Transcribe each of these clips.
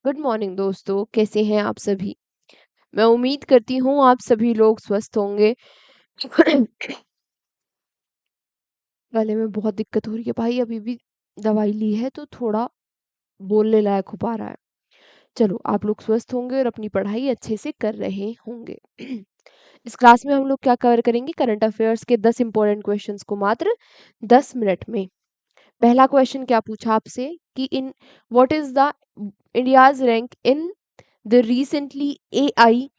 Good morning दोस्तों, कैसे हैं आप सभी। मैं उम्मीद करती हूँ आप सभी लोग स्वस्थ होंगे। गले में बहुत दिक्कत हो रही है भाई, अभी भी दवाई ली है तो थोड़ा बोलने लायक हो पा रहा है। चलो, आप लोग स्वस्थ होंगे और अपनी पढ़ाई अच्छे से कर रहे होंगे। इस क्लास में हम लोग क्या कवर करेंगे? करंट अफेयर्स के 10 इंपॉर्टेंट क्वेश्चंस को मात्र 10 मिनट में। पहला क्वेश्चन क्या पूछा आपसे कि in what is the India's rank in the recently AI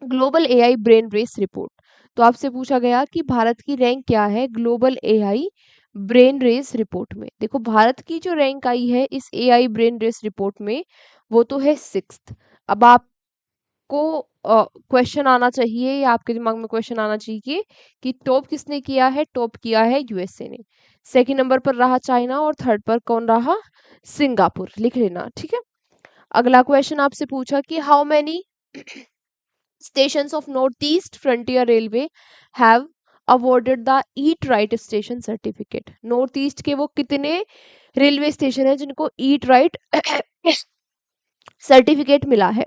global AI brain race report. तो आपसे पूछा गया कि भारत की रैंक क्या है global AI brain race report में। देखो, भारत की जो रैंक आई है इस एआई ब्रेन रेस रिपोर्ट में, वो तो है 6th। अब आपको क्वेश्चन आना चाहिए या आपके दिमाग में क्वेश्चन आना चाहिए कि टॉप किसने किया है। टॉप किया है यूएसए ने, सेकंड नंबर पर रहा चाइना और थर्ड पर कौन रहा? सिंगापुर। लिख लेना, ठीक है। अगला क्वेश्चन आपसे पूछा कि how many stations of Northeast Frontier Railway have awarded the Eat Right Station Certificate। North east के वो कितने रेलवे स्टेशन है जिनको ईट राइट सर्टिफिकेट मिला है?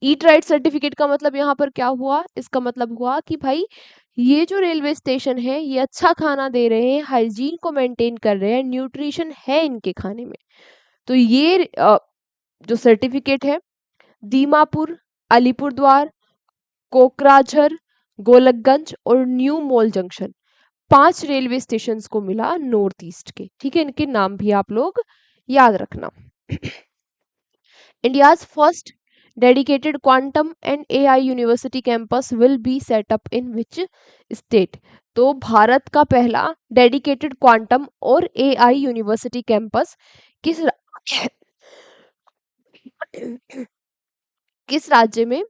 ईट राइट सर्टिफिकेट का मतलब यहाँ पर क्या हुआ? इसका मतलब हुआ कि भाई ये जो रेलवे स्टेशन है ये अच्छा खाना दे रहे हैं, हाइजीन को मेंटेन कर रहे हैं, न्यूट्रिशन है इनके खाने में। तो ये जो सर्टिफिकेट है दीमापुर, अलीपुरद्वार, कोकराझार, गोलकगंज और new mall junction, 5 railway stations को मिला नॉर्थ ईस्ट के। ठीक है, इनके नाम भी आप लोग याद रखना। India's first dedicated quantum and AI university campus will be set up in which state. तो भारत का पहला डेडिकेटेड क्वांटम और एआई यूनिवर्सिटी कैंपस किस किस राज्य में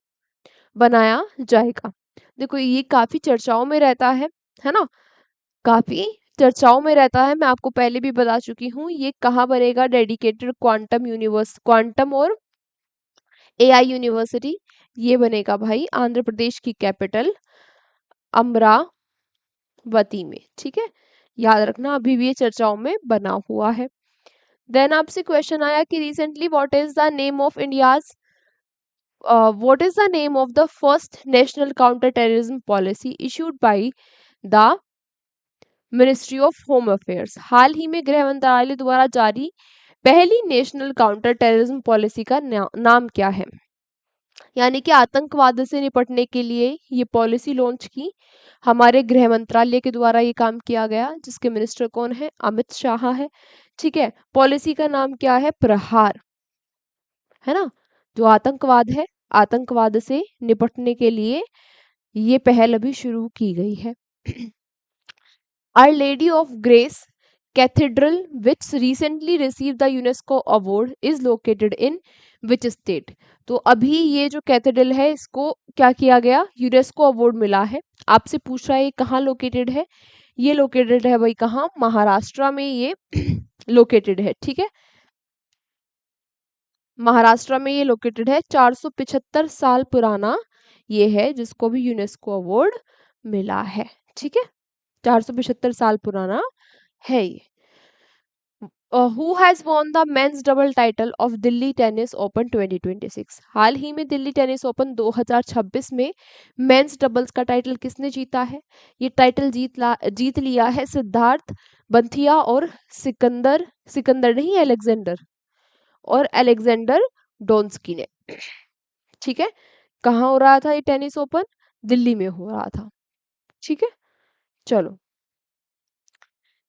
बनाया जाएगा? देखो, ये काफी चर्चाओं में रहता है ना, काफी चर्चाओं में रहता है। मैं आपको पहले भी बता चुकी हूँ ये कहाँ बनेगा। डेडिकेटेड क्वांटम और एआई यूनिवर्सिटी ये बनेगा भाई आंध्र प्रदेश की कैपिटल अमरावती में। ठीक है, याद रखना, अभी भी ये चर्चाओं में बना हुआ है। देन आपसे क्वेश्चन आया कि recently what is the name of the first national counter-terrorism policy issued by the ministry of home affairs? हाल ही में गृह मंत्रालय द्वारा जारी पहली नेशनल काउंटर टेररिज्म पॉलिसी का नाम क्या है? यानी कि आतंकवाद से निपटने के लिए ये पॉलिसी लॉन्च की हमारे गृह मंत्रालय के द्वारा ये काम किया गया, जिसके मिनिस्टर कौन है? अमित शाह है। ठीक है, पॉलिसी का नाम क्या है? प्रहार, है ना। जो आतंकवाद है, आतंकवाद से निपटने के लिए ये पहल अभी शुरू की गई है। Our Lady of Grace Cathedral, which recently received the UNESCO award, is located in which state? तो अभी ये जो कैथेड्रल है इसको क्या किया गया? यूनेस्को अवार्ड मिला है। आपसे पूछ रहा है ये कहाँ लोकेटेड है? ये लोकेटेड है भाई कहाँ? महाराष्ट्र में ये लोकेटेड है। ठीक है, महाराष्ट्र में ये लोकेटेड है। 475 साल पुराना ये है जिसको भी यूनेस्को अवार्ड मिला है। ठीक है, 475 साल पुराना है ये। Who has won the men's double title of Delhi tennis open 2026? हाल ही में दिल्ली टेनिस ओपन 2026 में मेंस डबल्स का टाइटल किसने जीता है? ये टाइटल जीत लिया है सिद्धार्थ बंथिया और सिकंदर सिकंदर नहीं, अलेक्जेंडर और अलेक्जेंडर डोंस्की ने। ठीक है, कहाँ हो रहा था ये टेनिस ओपन? दिल्ली में हो रहा था। ठीक है, चलो।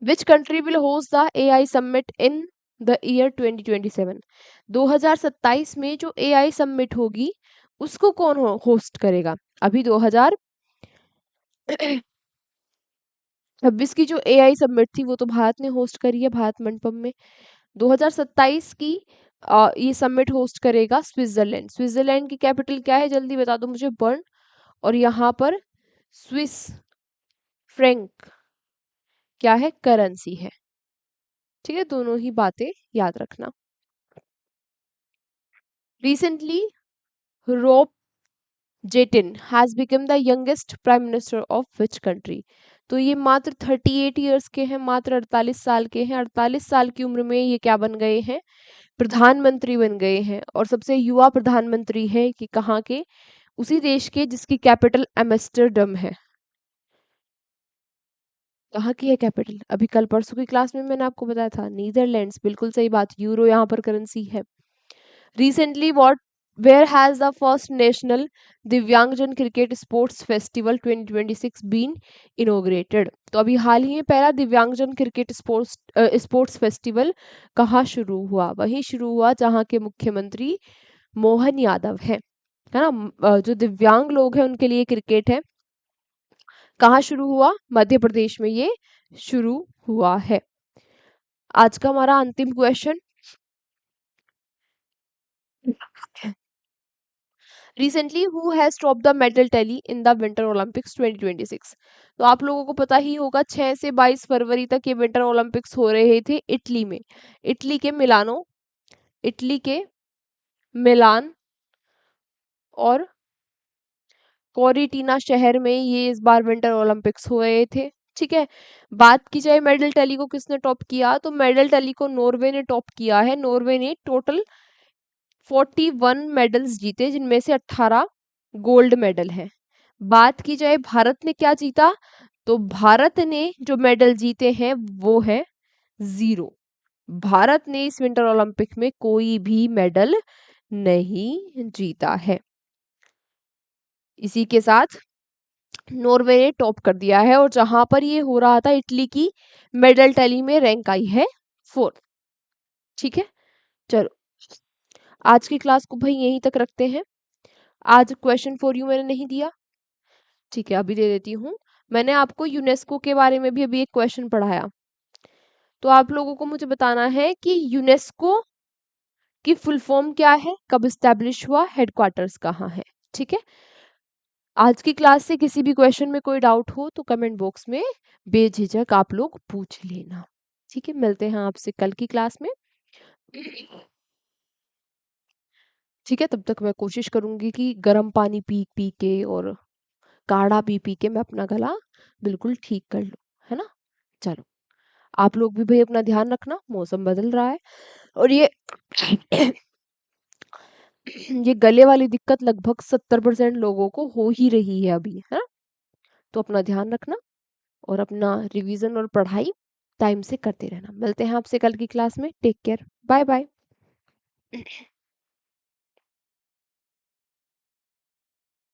Which country will host the AI summit in the year 2027? 2027 में जो AI summit होगी उसको कौन होस्ट करेगा? अभी 2026 की जो AI समिट थी वो तो भारत ने होस्ट करी है, भारत मंडपम में। 2027 की ये समिट होस्ट करेगा स्विट्जरलैंड। स्विट्जरलैंड की कैपिटल क्या है? जल्दी बता दो मुझे। बर्न। और यहाँ पर स्विस फ्रैंक क्या है? करेंसी है। ठीक है, दोनों ही बातें याद रखना। Recently rope zeatin has become the youngest prime minister of which country? तो ये मात्र 38 ईयर्स के हैं, मात्र 48 साल के हैं। 48 साल की उम्र में ये क्या बन गए हैं, प्रधानमंत्री बन गए हैं। और सबसे युवा प्रधानमंत्री है कि कहाँ के, उसी देश के जिसकी कैपिटल एम्स्टर्डम है। कहाँ की है कैपिटल, अभी कल परसों की क्लास में मैंने आपको बताया था, नीदरलैंड्स, बिल्कुल सही बात, यूरो यहाँ पर करेंसी है। Recently what were has the first national दिव्यांगजन cricket sports festival 2026 been inaugurated. तो अभी हाल ही में पहला दिव्यांगजन क्रिकेट स्पोर्ट्स फेस्टिवल कहाँ शुरू हुआ, वहीं शुरू हुआ जहाँ के मुख्यमंत्री मोहन यादव है ना। जो दिव्यांग लोग हैं उनके लिए क्रिकेट है। कहाँ शुरू हुआ, मध्य प्रदेश में ये शुरू हुआ है। आज का हमारा अंतिम question, recently who has top the medal tally in the winter Olympics 2026। तो आप लोगों को पता ही होगा 6 से 22 फरवरी तक ये विंटर ओलंपिक्स हो रहे थे इटली में। इटली के मिलान और कोरिटीना शहर में ये इस बार विंटर ओलंपिक्स हो रहे थे। ठीक है, बात की जाए मेडल टैली को किसने टॉप किया, तो मेडल टैली को नॉर्वे ने टॉप किया है। नॉर्वे ने टोटल 41 मेडल्स जीते, जिनमें से 18 गोल्ड मेडल हैं। बात की जाए भारत ने क्या जीता, तो भारत ने जो मेडल जीते हैं वो है 0। भारत ने इस विंटर ओलंपिक में कोई भी मेडल नहीं जीता है। इसी के साथ नॉर्वे ने टॉप कर दिया है, और जहां पर ये हो रहा था इटली की मेडल टैली में रैंक आई है 4। ठीक है, चलो आज की क्लास को भाई यहीं तक रखते हैं। आज क्वेश्चन फॉर यू मैंने नहीं दिया, ठीक है अभी दे देती हूँ। मैंने आपको यूनेस्को के बारे में भी अभी एक क्वेश्चन पढ़ाया, तो आप लोगों को मुझे बताना है कि यूनेस्को की फुल फॉर्म क्या है, कब स्टैब्लिश हुआ, हेडक्वार्टर्स कहाँ है। ठीक है, आज की क्लास से किसी भी क्वेश्चन में कोई डाउट हो तो कमेंट बॉक्स में बेझिझक आप लोग पूछ लेना। ठीक है, मिलते हैं आपसे कल की क्लास में। ठीक है, तब तक मैं कोशिश करूंगी कि गर्म पानी पी पी के और काढ़ा पी पी के मैं अपना गला बिल्कुल ठीक कर लूं, है ना। चलो, आप लोग भी भाई अपना ध्यान रखना, मौसम बदल रहा है और ये ये गले वाली दिक्कत लगभग 70% लोगों को हो ही रही है अभी, है ना। तो अपना ध्यान रखना और अपना रिवीजन और पढ़ाई टाइम से करते रहना। मिलते हैं आपसे कल की क्लास में, टेक केयर, बाय बाय।